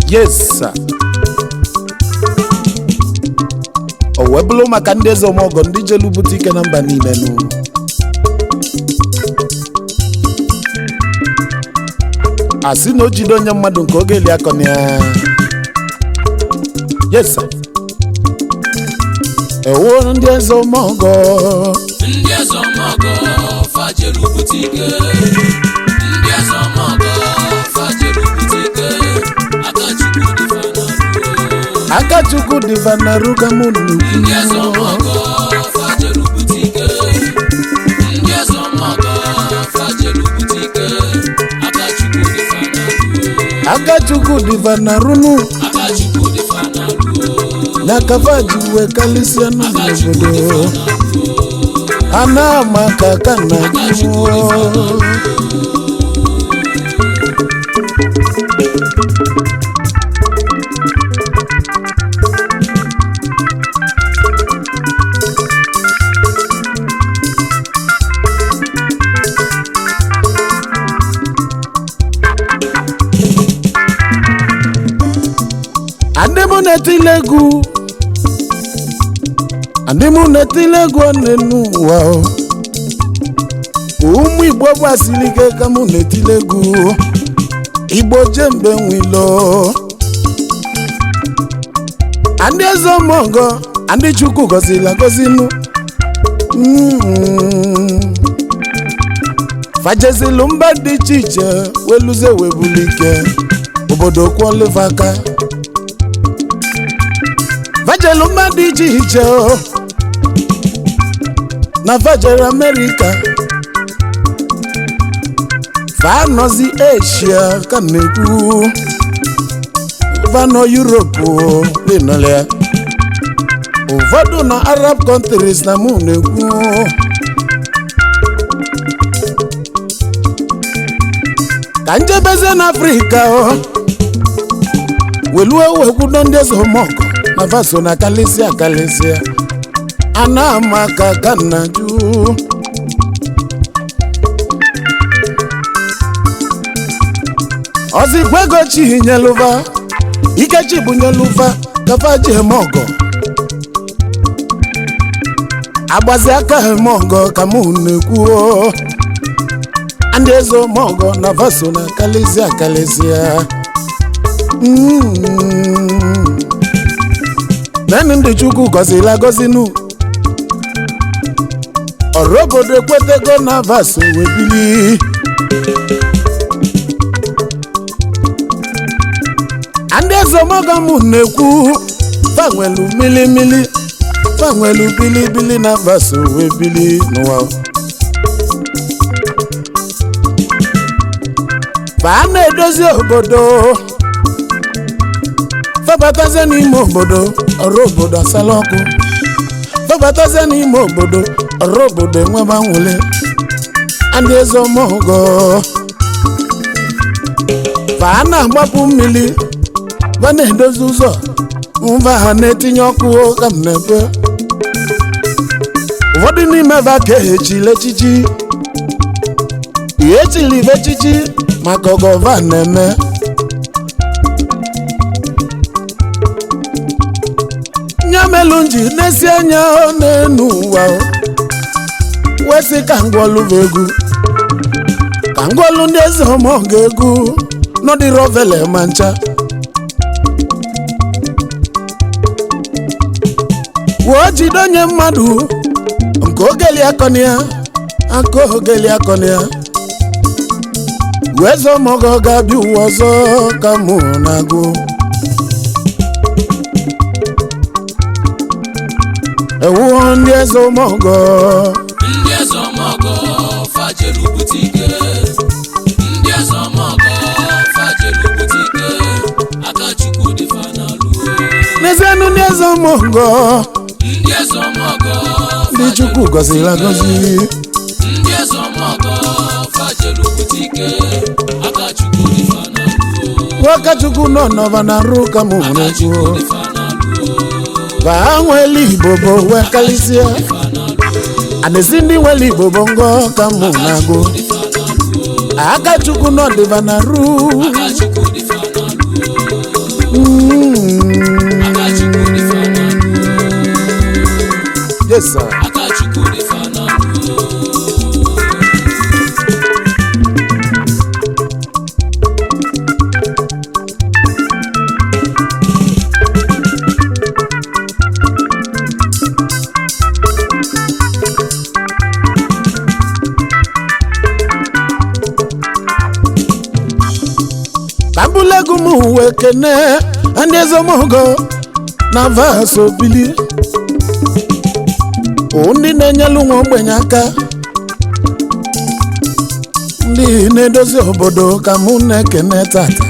Yes sir. O webulu maka ndị eze omogo ndị jelu bute ike na mba niile nu. Asị na o jide onye mmadụ nke oge eli akọ ya. Yes sir. Ewo ndị eze omogo. Ndị eze omogo fajelu bute ike. Ndị eze omogo fajelu bute ike. Akachukwu diva na ruga munu. Ndị eze omogo fajelu bute ike. Ndị eze omogo fajelu bute ike. Akachukwu diva na runu. Akachukwu diva na runu. Na kafaji we kalisia n'obodo. Ana maka kana juo. Andemu netilegu onenu wa. Umu Igbo basilike kamu netilegu. Igbo jembe nwilo. Andi eze omogo, andi Chukwu gozila gozinu. Fajezilu mba dị iche iche weluze webulike. Obodo kwolivaka. Fajelu mba dị iche iche na fajelu America. Fanozi Asia kaneku. Fano Europe linole. Ụfọdụ na Arab countries na mụ na-ekwu. Ka njebeze na Africa weluwe wekwudo ndị eze omogo na vaso na kalisia. Ana maka kana ju. Ozigwego chi nyeluva. Ikechi bụ nyeluva kafaji omogo. Agbazi aka omogo ka mụ na-ekwu. Ndị eze omogo na vaso na kalisia. Nani ndị Chukwu gozila gozinu. Orobodo ekwetego na vaso webili. Ndị eze omogo mụ na-ekwu. Fanwelu milimili. Fanwelu bilibili na vaso webili n'ụwa. Fa na-edozi obodo. Fabataze n'ime obodo, ọrụ obodo asala ọkụ. Fabataze n'ime obodo, ọrụ obodo enweba nwule. Ndị eze omogo. Fa na-agbapụ mmiri. Fa na-edozi ụzọ. Mva ha na-etinye ọkụ ka m na-ekwe. Ụfọdụ n'ime va ka echile echichi. Echili echichi maka ọgọva na-eme. Melunji nesi anya n'enu ụwa. Wesi ka ngwọlụ egwu. Ka ngwọlụ ndị eze omogo egwu. N'ọdịrọ vele mancha. Wo jide onye mmadụ. Nke ogeli akọnia. Aka ogeli akọnia. Weze omogo ga-abịa ụwa ọzọ ka mụ na-agụ. Ewo ndị eze omogo. Ndị eze omogo fajelu bute ike. Ndị eze omogo fajelu bute ike. Akachukwu diva na runu. N'ezianụ ndị eze omogo. Ndị eze omogo. Ndị Chukwu gozila gozi. Ndị eze omogo fajelu bute ike. Akachukwu diva na runu. Akachukwu nọ n'ọba na rụ ka mụ na-ekwu. Va nweli Igbo bụ we kalisia. Anesi ndị nweli Igbo bụ ngo ka mụ na-agụ. Akachukwu nọ diva na rụ. Kambulegu mu wekene andezo mogo na vaso bili Undi nenyelu ngombe aka Ndi nedozi obodo kamune kene tata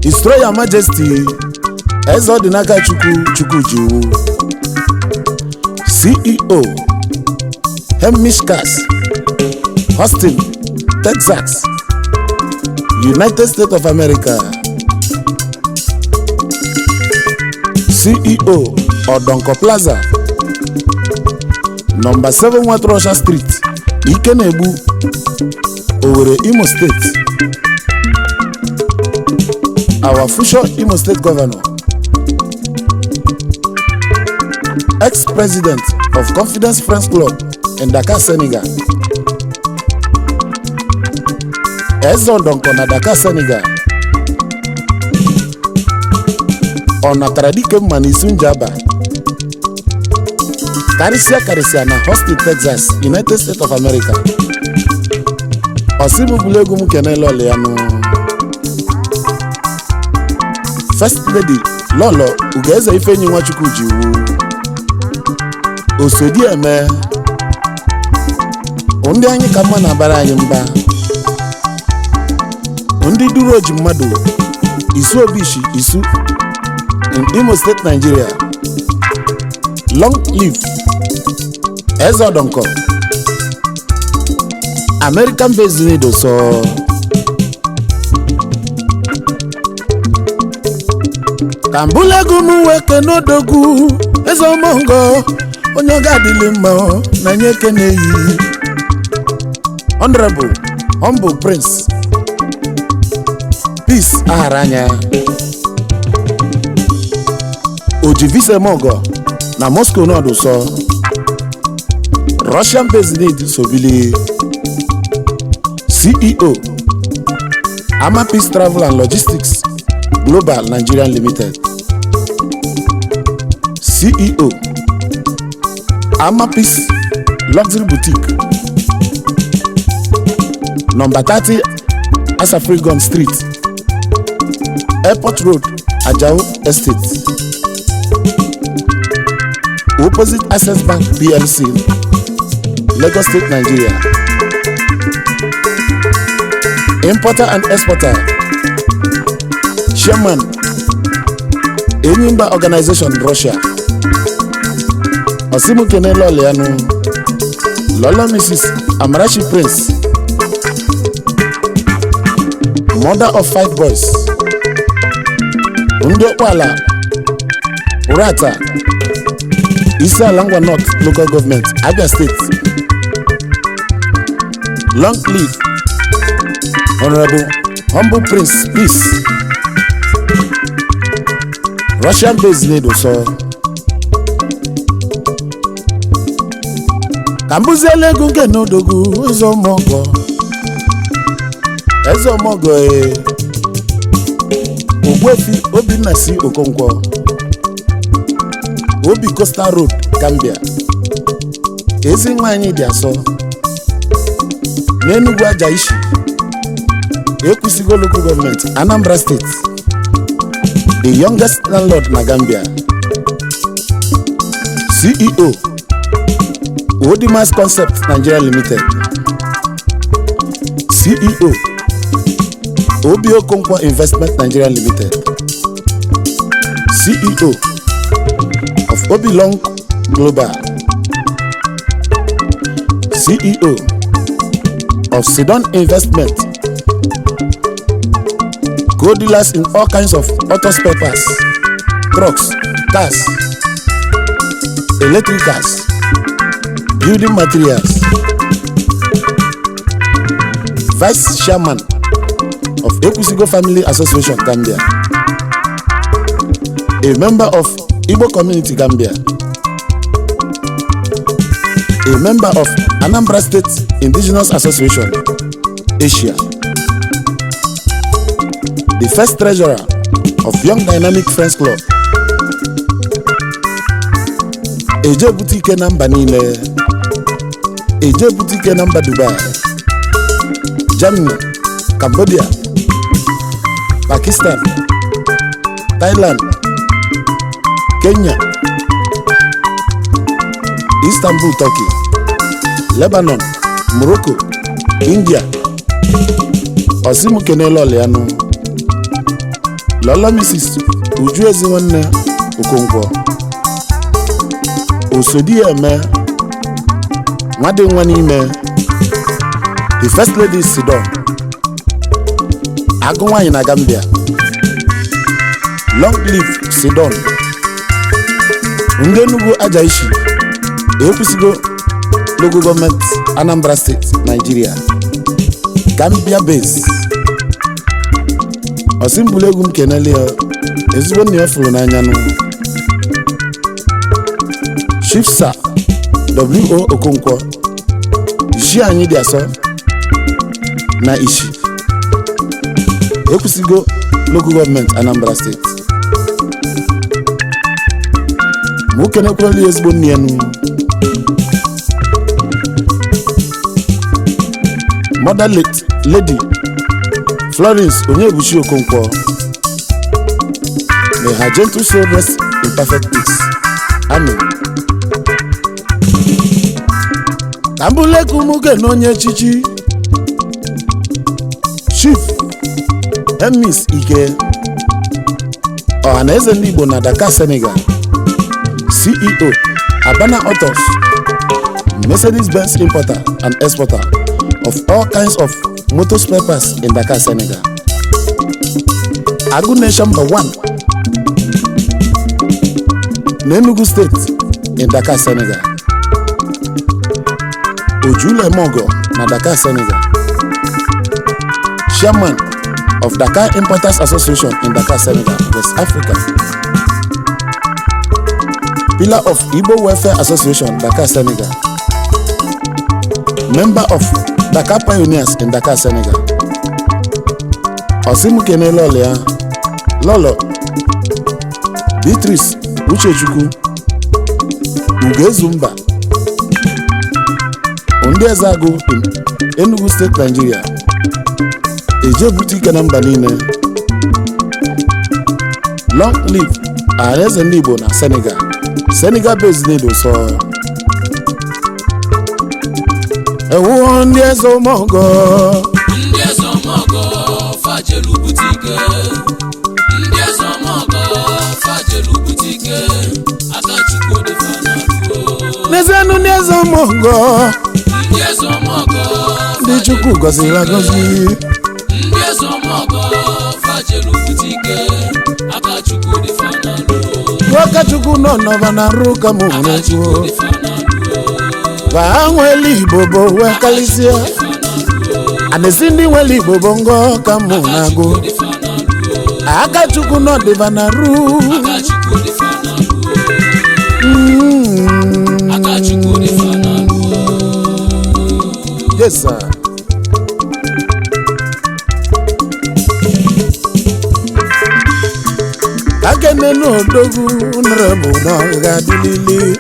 His Royal Majesty Ezodi Akachukwu CEO Hemishkas Austin, Texas, United States of America. CEO Odonko Plaza, number 7 West Russia Street, Ikenebu, Owerri, Imo State. Our future Imo State Governor, ex-president of Confidence Friends Club in Dakar, Senegal. Ezodonko na Dakar, Senegal. Onataradike Manisunjaba. Karisia na Austin, Texas, United States of America. Osimu bulegu mukene lolo yanu. First Lady Lolo Ugeze Ifenyi Nwachukwu jiwu. Osodi eme. Ndị anyị ka mma na bara anyị mba. Ndị duru oji mmadụ Isu Obishi Isu in Imo State, Nigeria. Long live Ezodonko. American based nido so Kambulegu mu weke nodogu Ezomongo onyoga dilimma na nyeke neyi. Honorable Humble Prince Peace Aharanya Ojivise Mogo na Moscow Nordo so Russian based need Sobili. CEO Ama Peace Travel and Logistics Global Nigerian Limited. CEO Ama Peace Luxury Boutique, number 30 Asafrigon Street, Airport Road, Ajao Estate, opposite Access Bank PLC, Lagos State, Nigeria. Importer and exporter, Chairman Enyimba Organization Russia. Osimu kene lolo yanu. Lolo Mrs. Amarachi Prince, mother of 5 boys. Undo Kwala Urata, Isa Langwa North Local Government, Abia State. Long live Honorable Humble Prince Peace. Russian based need also. Kambuzele gunge no dogu Ezomongo Ogwefi Obinasi Okonkwo, Obi Coastal Road, Gambia. Ezi nwanyi dị aso n'Enugu Ajaishi, Ekwusigo Local Government, Anambra State. The youngest landlord na Gambia. CEO Odimas Concept Nigeria Limited. CEO Obio Konkwa Investment Nigeria Limited. CEO of Obilong Global. CEO of Sidon Investment. Co-dealers in all kinds of auto spare parts, trucks, cars, electric cars, building materials. Vice Chairman of Ekwusigo Family Association Gambia. A member of Igbo Community Gambia. A member of Anambra State Indigenous Association Asia. The first treasurer of Young Dynamic Friends Club. Eje boutique number Nile. Eje boutique number Dubai. Germany, Cambodia, Pakistan, Thailand, Kenya, Istanbul, Turkey, Lebanon, Morocco, India. Osimu kenelo leanu Lola Mrs. Uju Ezinwanne Okonkwo Osodebe Nwade Nwanime the First Lady Sidon Agunwanyi na Gambia Long live Sidon Ndenugu Ajaishi Ekwusigo Local Government Anambra State, Nigeria Gambia base Osimbulegu mkeneli ezigbo nne ofulu n'anya nụ Chief Sir W.O. Okonkwo Ishi anyị dị asọ na Ishi Ekwusigo Local Government Anambra State Mukene kweli ezigbo nne nụ Mother Lady Florence Onyebuchi Okonkwo may her gentle soul rest in perfect peace. Amen. Kambuleku muge nonye chichi Chief Emis Ike Ohaneze ndị Igbo na Dakar, Senegal CEO Abana Autos Mercedes-Benz importer and exporter of all kinds of motor spare parts in Dakar, Senegal. Agu Nation #1 Enugu State in Dakar, Senegal. Ojule Mogo na Dakar, Senegal. Chairman of Dakar Importers Association in Dakar, Senegal, West Africa. Pillar of Igbo Welfare Association, Dakar, Senegal. Member of Dakar Pioneers in Dakar, Senegal. Osimu kene Lolo Beatrice Uchechukwu Ugezumba Ondezago in Enugu State, Nigeria. Ejebuti Kanamba Nine. Long live Ahaneze ndị Igbo na Senegal. Senegal based Nido so Ewu ndị ezomogo fajelu butike ndị ezomogo fajelu butike Akachukwu dị fanaluo Nezenu ndị ezomogo ndị Chukwu gọziri agọzi ndị ezomogo fajelu butike Akachukwu dị fanaluo Akachukwu nọ n'ọba na ruka mụ n'ekwu Vanweli Igbo bo wekalisia Anesi ndị nweli Igbo bo ngo ka mụ na-agụ Akachukwu nọ dịba na ru Akachukwu dị fanaluo Yes sir. Akene no dogu honorable no gadilili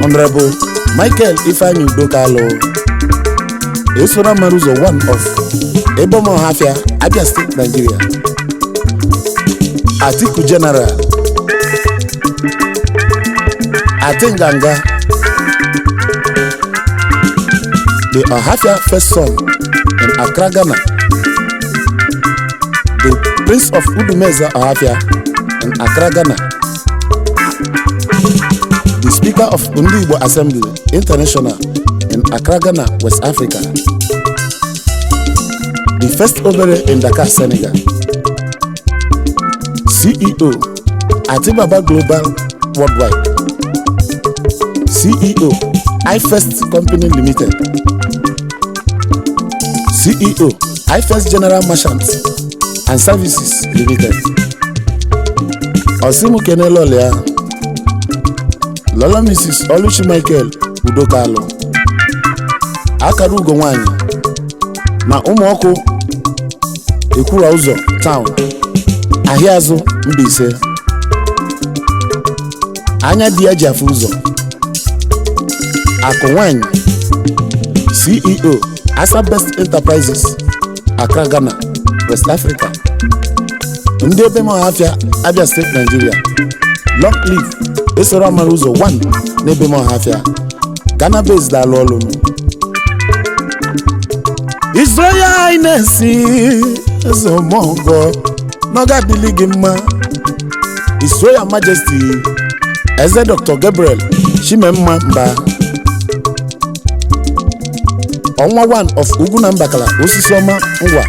Honorable Michael Ifeanyi Udokalo Esora Maruzo, one of Ebomo Hafia, Abia State, Nigeria. Atiku General Atinganga the Ohafia first son in Accra, Ghana. The Prince of Udumeza Ohafia in Accra, Ghana. The Speaker of Undigbo Assembly International in Accra, Ghana, West Africa. The first Obere in Dakar, Senegal. CEO Atibaba Global Worldwide. CEO iFirst Company Limited. CEO iFirst General Merchants and Services Limited. Osimu kene Lola Mrs. Oluchi Michael Udokalo Akaru Ugonwanyi na Umuoku Ekura Uzo Town Ahiazu Mbise Anya Diaji Afuzo Akonwanyi CEO Asa Best Enterprises, Accra, Ghana, West Africa. Ndị ebe ma Ọhafịa, Abia State, Nigeria. Long live Esoro Amara Ụzọ 1 n'ebe ma Ọhafịa, Ghana based alụ ọlụ. His Royal Highness Eze Omogo n'oga dịlị gị mma. His Royal Majesty Eze Dr. Gabriel Chimemma Mba, Ọnwa 1 of Ugwunambakala Osisiọma Ngwa,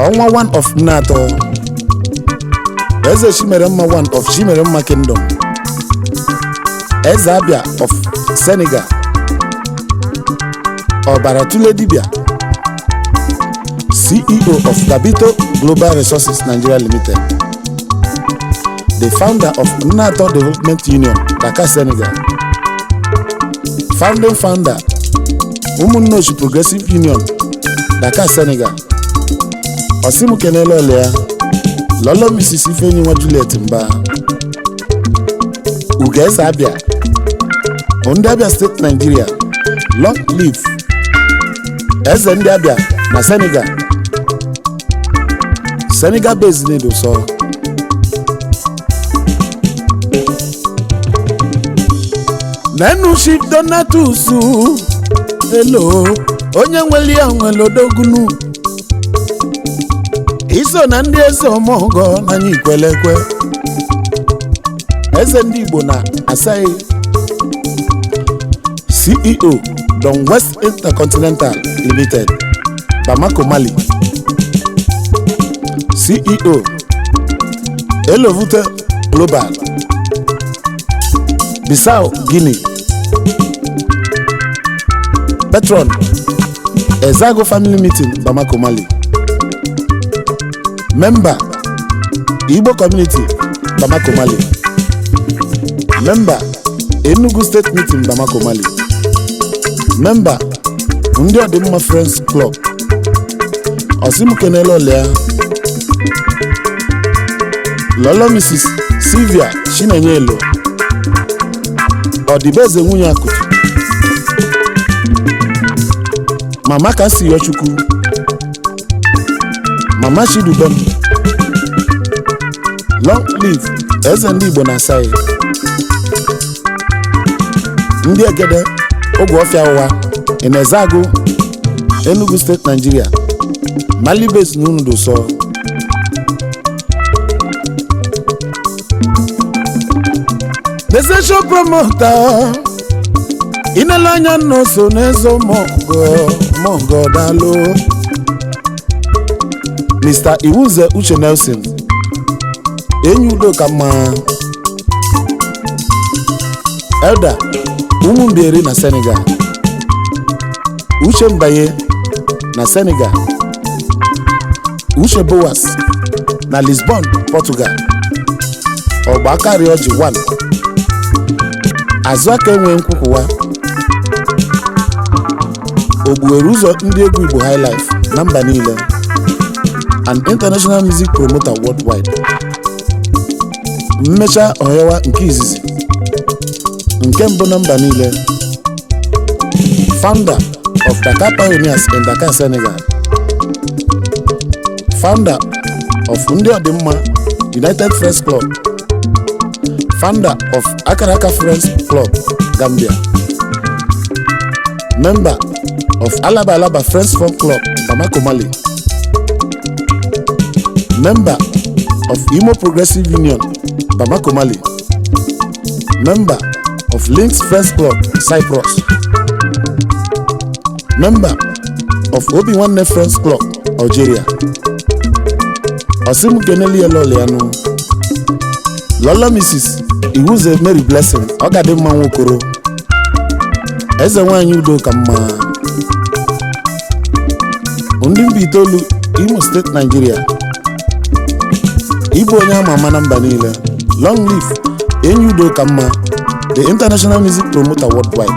Ọnwa 1 of Nnato, Eze Chimeremma 1 of Chimeremma Kingdom, Eze Abia of Senegal, Obaratule Dibia, CEO of Gabito Global Resources Nigeria Limited, the founder of Nnato Development Union, Dakar, Senegal, founding founder Umunnochi Progressive Union, Dakar, Senegal. Osimu kenele olea Lolo Mrs. Ifenyinwa Juliet Mba, Ugeze Abia, Ndị Abia State, Nigeria. Long live Eze Ndị Abia na Senegal. Senegal based need so. Nenu Chief Donatus, hello, onye nweli ya nwele odogunu. Iso na ndị Eze Omogo na anyị kwelekwe. Eze ndị Igbo na Asai, CEO Don West Intercontinental Limited, Bamako, Mali. CEO Elovute Global, Bissau, Guinea. Patron Ezago Family Meeting, Bamako, Mali. Member Igbo Community, Bamako, Mali. Member Enugu State Meeting, Bamako, Mali. Member Ndị Ọdịmma Friends Club, Osimu kenele olea Lolo Mrs. Sylvia Chinenyelo, Odibeze nwunye Akutu, Mama Akachukwu, Mama Chidubem. Long live Eze Ndị Igbo na Asai, Ndị Egede Ogwuofia Ụwa in Ezago, Enugu State, Nigeria. Mali based Nunudo so. The social promoter Inelanya no so nezo Mongo Dalo, Mr. Iwuze Uche Nelson, Enyudo Kama, Elder Umumbieri na Senegal, Uche Mbaye na Senegal, Uche Boas na Lisbon, Portugal, Obakari Oji 1, Azụaka enwe nkwukwuwa, Ogbuere ụzọ ndị egwu Igbo High Life na mba niile, an international music promoter worldwide. Mmecha Ohewa nke izizi, nke mbụ na mba niile, founder of Dakar Pioneers in Dakar, Senegal, founder of Ndị Ọdịmma United Friends Club, founder of Akaraka Friends Club, Gambia, member of Alaba Alaba Friends Fun Club, Bamako, Mali, member of Imo Progressive Union, Bamako, Mali, member of Links Friends Club, Cyprus, member of Obi-Wan Friends Club, Algeria. Osimu keneli Loliano, Lola Mrs. Iwuze Mary Blessing, Ogadimma Nwokoro, Eze Nwanyị Udo Kama, Ndị Mbitolu, Imo State, Nigeria. Igbo onye ama ama na mba niile. Long live Enyudo Kama, the international music promoter worldwide.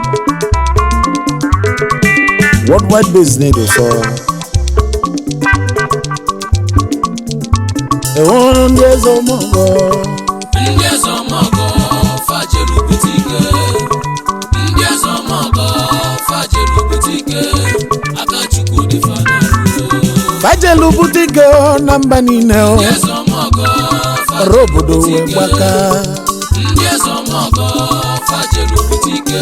Worldwide based need so. Ndị Eze Omogo, Ndị Eze Omogo fajelu butike, Ndị Eze Omogo fajelu fajelu butike na mba niile ndị eze ọmọgọ ọrụ obodo wee gbaka ndị eze ọmọgọ fajelu butike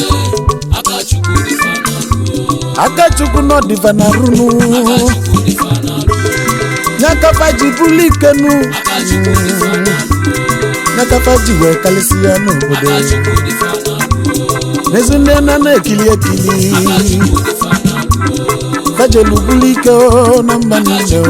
Akachukwu dị fanalu Akachukwu nọ dịva na runu Akachukwu dị fanalu nyakafa ji bulikenu Akachukwu dị fanalu nyakafa ji wee kalisi ya n'obodo Akachukwu dị fanalu n'ezi ndị na-ekili ekili Akachukwu dị fanalu fajelu bulike na mba niile